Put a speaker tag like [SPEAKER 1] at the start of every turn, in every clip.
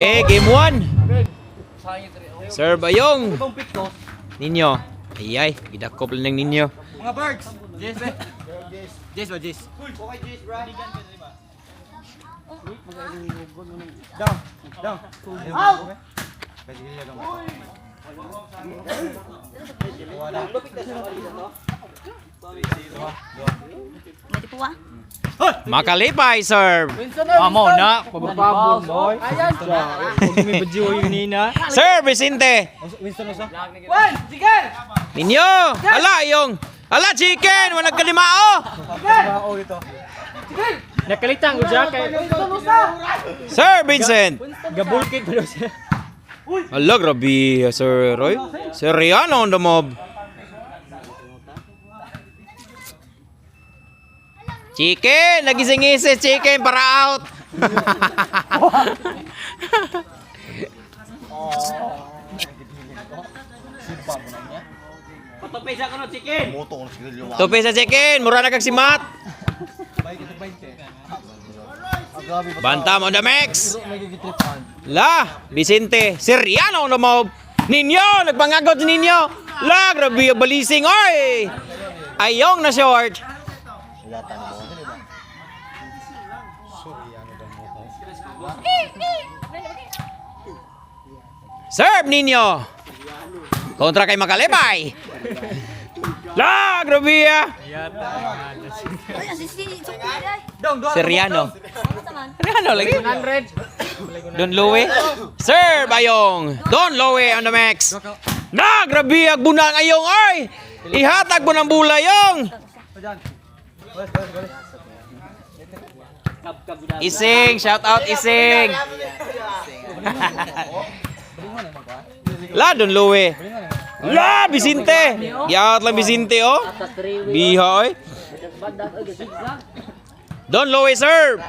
[SPEAKER 1] Game 1. Serve Ayong. Ninyo. Ayay, gidakop lang ng ninyo.
[SPEAKER 2] Mga birds. Jess ba? Jess ba, Jess? Okay, Jess, bro. Down. Down. Out!
[SPEAKER 1] Makalipay, serve.
[SPEAKER 2] Amo na, pababon boy. Ayan. Kung may badyo yung nina.
[SPEAKER 1] Serve, Vicente.
[SPEAKER 2] Winston usa. One, sige.
[SPEAKER 1] Ninyo. Ala, Ayong. Ala, chicken. Walang kalimao.
[SPEAKER 2] Mao ito. Sige. Nakalitang ko siya kay Winston usa.
[SPEAKER 1] Serve, Vincent.
[SPEAKER 2] Gabulkit pa siya.
[SPEAKER 1] Ala, grabe, Sir Roy. Sir Rian on the mob. Chicken, nagising-isis chicken para out.
[SPEAKER 2] Patopesa ko no chicken.
[SPEAKER 1] Tupi sa chicken, mura na kag simat. Banta mo the mix. La, Vicente, Sir Rian on the mob. Ninyo, nagpangagot si Ninyo. La, grabe, balising, oy. Ayong na short. Serve ninyo. Kontra kay Makalipay. La, grabe ah. Seriano. Seriano lagi.
[SPEAKER 2] 100.
[SPEAKER 1] Don Lowe. Serve Ayong. Don Lowe on the max. Na, grabe ag bunang Ayong oy. Ihatag mo ng bulayong. Ising, shout out Ising. La, Don Lowe. La, Vicente. Giawat lang Vicente, oh. Biha, oy. Don Lowe, serve.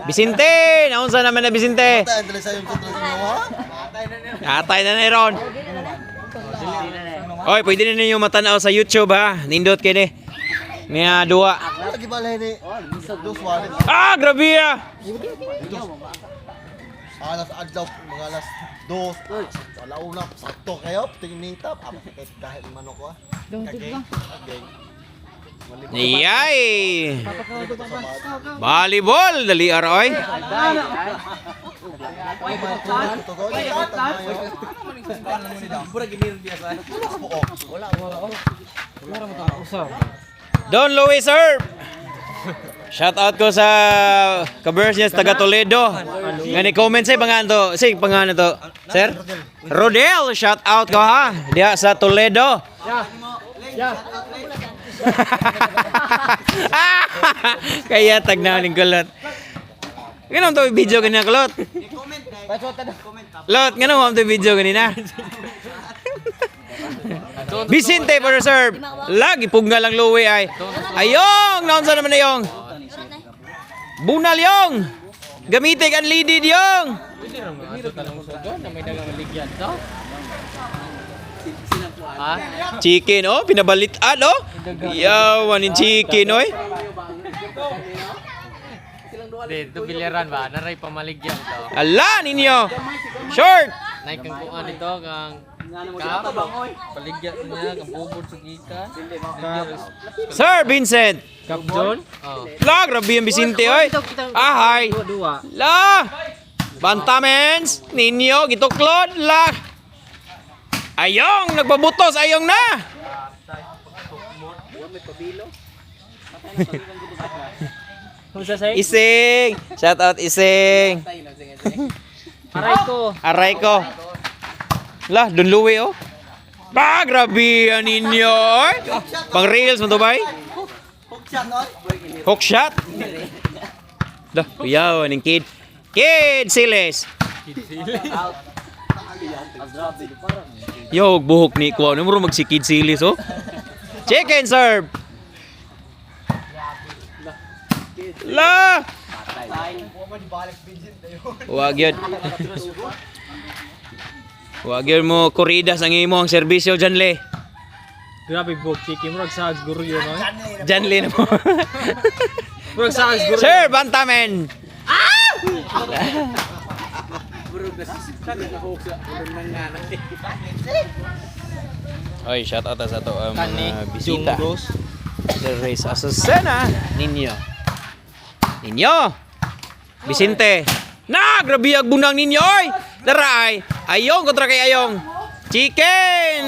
[SPEAKER 1] Vicente. Naunsa naman na Vicente. Atay na na ron. Oy, pwede na ninyo matanaw sa YouTube, ha. Nindot kini. Nga dua. Ah, grabe ah.
[SPEAKER 3] Alas adlaw mga alas 2. Alauna sakto kayo tinitap apa kahit manok ko.
[SPEAKER 1] Iyay. Volleyball dali aroy. Don Louis serve. Shout out ko sa kabers niya sa taga Toledo. Ngani comment say pangalan to. Say pangalan to. Sir? Rodel, shout out ko ha. Diha sa Toledo. Kaya tagna ning kulot. Ganun to video ganina kulot. Lot, ganun to video ganina. Vicente for serve. Lagi pugna lang Louie ay. Ayong, naunsa naman na yung. Bunal yung. Gamitin ang lidid yung. Chicken oh, pinabalitan oh. Yawan yung chicken oy.
[SPEAKER 2] Dito biliran ba? Naray pamaligyan to.
[SPEAKER 1] Ala ninyo. Short.
[SPEAKER 2] Naik kang kuan dito kang paligyan niya kang bubod sa gika.
[SPEAKER 1] Sir Vincent.
[SPEAKER 2] Kap John?
[SPEAKER 1] La, grabe yung Vicente oy. Ahay. La. Bantamens. Ninyo, gituklod. La. Ayong, nagpabutos. Ayong na. Ising. Shout out Ising. Aray ko. Lah, Don Louie oh. Ba, grabe yan ninyo. Oy. Pang reels mo to bay? Hook shot. Dah, yaw ning kid. Kid Siles. Yo, buhok ni ko. Ano mo magsikid Siles oh. Chicken serve. La. Wag yun. Wag yun mo kuridas ang imo ang serbisyo dyan le.
[SPEAKER 2] Grabe bog chicken murag sa guru yun no.
[SPEAKER 1] Dyan le mo.
[SPEAKER 2] Murag sa guru.
[SPEAKER 1] Sir Bantamen. Ah! Oy, shout out sa to mga bisita. Dari sa Azucena ninyo. Ninyo. Vicente. Na, grabe ang bunang ninyo oy. Daray. Ayong kontra kay Ayong. Chicken.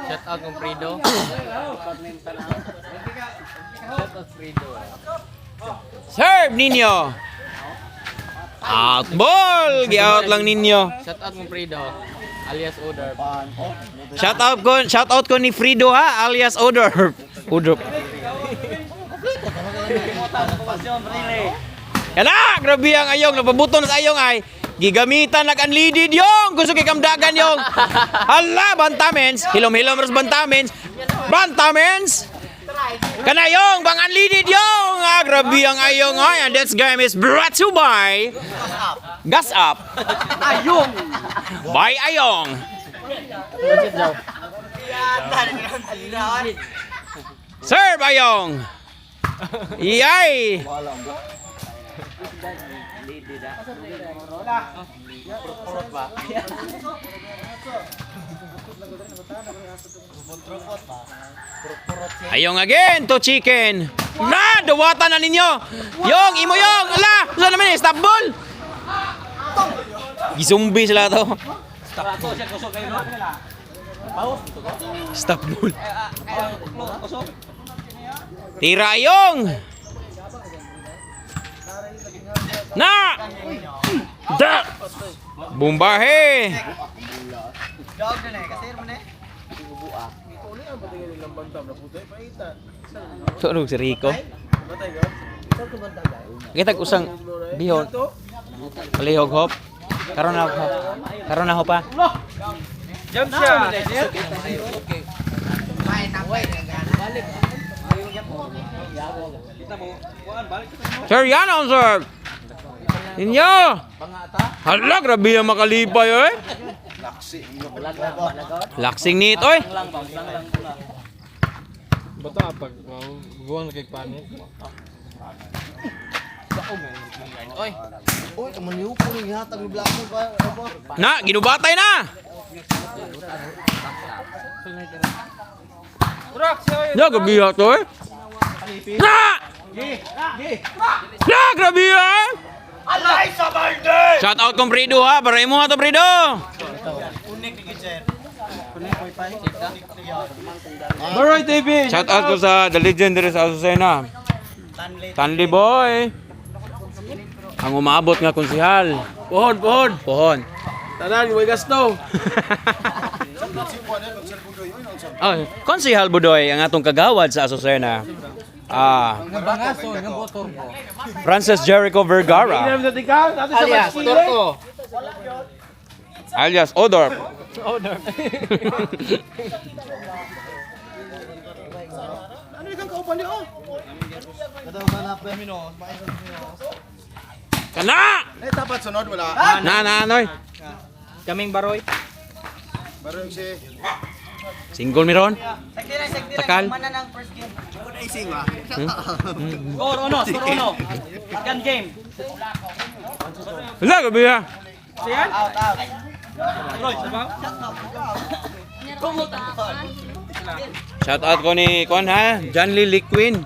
[SPEAKER 2] Shout out kong Frido. Shout out Frido.
[SPEAKER 1] Serve ninyo. Out ball. Gi-out lang ninyo.
[SPEAKER 2] Shout out kong Frido. Alias Odor.
[SPEAKER 1] Shout out ko ni Frido ha, alias Odor. Odor. Kana, grabe ang Ayong, napabuton sa Ayong ay. Gigamitan nag-unleaded yung, gusto kay kamdagan yung. Hala, bantamens, hilom-hilom ros bantamens. Bantamens. Kana yung, bang unleaded yung. Ah, grabe ang Ayong ay. And this game is brought to you by Gas Up.
[SPEAKER 3] Ayong!
[SPEAKER 1] By Ayong. Serve Ayong. Iyay. Ayong again to chicken. Na, dawatan na ninyo. Yung, imo yung. Ala, saan naman eh, stop ball. Gizumbi sila to. Stop ball. Tira Ayong. Na! Da! Bumbahe! Tulog si Rico. Kita usang bihon. Palihog hop. Karon na hop. Karon na hop pa.
[SPEAKER 2] Jump shot.
[SPEAKER 1] Sir, yan ang serve. Ninyo. Hala, grabe ang makalipay eh. Laksing nit, oy.
[SPEAKER 2] Bato pag buwang kay panit. Oy.
[SPEAKER 3] Uy, kamaniw po rin hatag ni Blackmore ba?
[SPEAKER 1] Na, ginubatay na. Na, grabe ha to eh. Na! Na, grabe ha. Shout out kong Prido ha, para mo ha to Prido.
[SPEAKER 2] Baroy TV.
[SPEAKER 1] Shout out ko sa The Legendary sa Azucena. Tanli boy. Ang umabot nga konsihal. Pohon.
[SPEAKER 2] Tanan, way gasto.
[SPEAKER 1] Oh, konsihal Budoy ang atong kagawad sa Azucena.
[SPEAKER 2] Bangaso, nga motor ko.
[SPEAKER 1] Francis Jericho Vergara
[SPEAKER 2] Alias Torko.
[SPEAKER 1] alias Odor.
[SPEAKER 3] Ano yung kaupan niyo? Kada ba na pa minutos?
[SPEAKER 1] Kana!
[SPEAKER 3] Tapat sunod wala.
[SPEAKER 1] Na noy.
[SPEAKER 2] Kaming Baroy.
[SPEAKER 3] Baro yung si
[SPEAKER 1] Single mi ron. Takal.
[SPEAKER 3] Ising ba?
[SPEAKER 2] Score uno. Second game.
[SPEAKER 1] Wala gabi ha.
[SPEAKER 2] Siyan? Roy, sabaw.
[SPEAKER 1] Shout out ko ni Kwan ha, John Lee Liquin.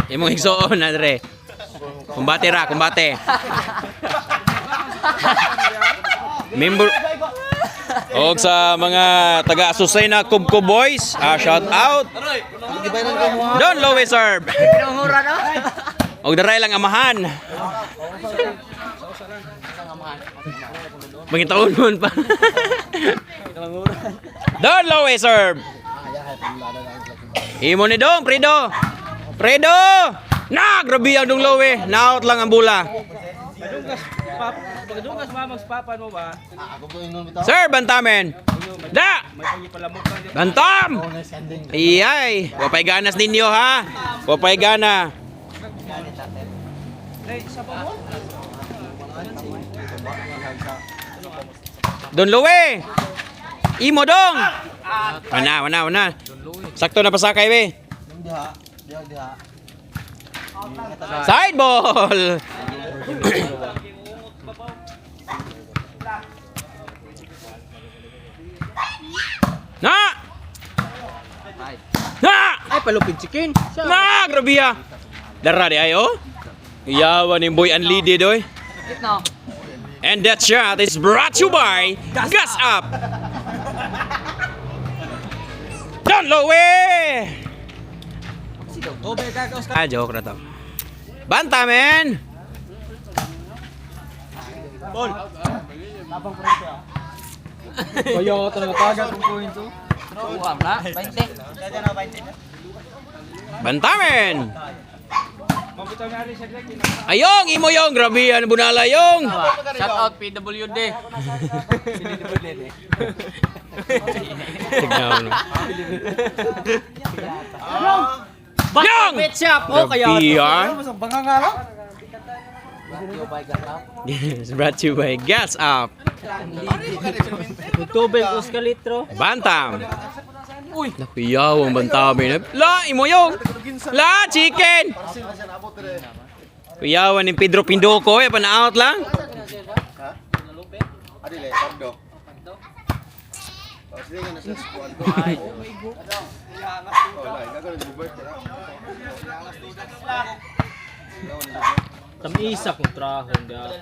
[SPEAKER 1] Imong igsoon na dre. Kumbate. Member og sa mga taga Azucena Kubko Boys, shout out. Don Lowe serve. Og daray lang amahan. Mangitaon mo pa. Don Lowe serve. Imo ni Dong, Fredo. Na, grabe ang Dong Lowe. Na-out lang ang bula.
[SPEAKER 2] Pagdungas magspapan mo ba?
[SPEAKER 3] Ako po yung numita.
[SPEAKER 1] Sir, bantamen. Da! Bantam! Iyay! Wapay ganas ninyo ha! Wapay gana. Don Lowe! Imo dong! Wana. Sakto na pasakay be.
[SPEAKER 3] Diha.
[SPEAKER 1] Side ball. Na! Na!
[SPEAKER 2] Ay, palupig chicken.
[SPEAKER 1] Na! Grabe ah. Dara di ayo. Iyawan ni Boy Unleaded oy. And that shot is brought to you by Gas Up. Don Lowe! Ah, joke na to. Banta, men!
[SPEAKER 2] Kaya ko talaga tagat ng point to. Uwam na, 20.
[SPEAKER 1] Banta, men! Ayong, imo yung, grabe yan, bunala yung.
[SPEAKER 2] Shout out PWD.
[SPEAKER 1] Tignan mo. Yung!
[SPEAKER 2] Pet shop.
[SPEAKER 1] Grabe ah.
[SPEAKER 2] Bangangalo.
[SPEAKER 1] It's brought to you by Gas Up.
[SPEAKER 2] Tubig uskalitro.
[SPEAKER 1] Bantam. Uy, nakuyaw ang bantamin. La, imo yung. La, chicken. Kuyawan ni Pedro Pindoco, pana-out lang.
[SPEAKER 3] Adile, Pardo. Oh, sige na sa squad ko. Oh, lai, gagawin ni birthday na.
[SPEAKER 2] Tamisa kong trahon dato.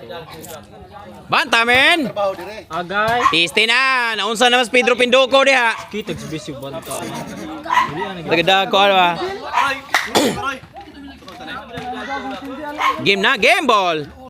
[SPEAKER 1] Bantamin.
[SPEAKER 3] Trabaho dire.
[SPEAKER 2] Agay.
[SPEAKER 1] Tiste na. Naunsa na mas Pedro Pindoco diha.
[SPEAKER 2] Kitag bisig banta.
[SPEAKER 1] Tagadag ko ano ba? Game na, game ball.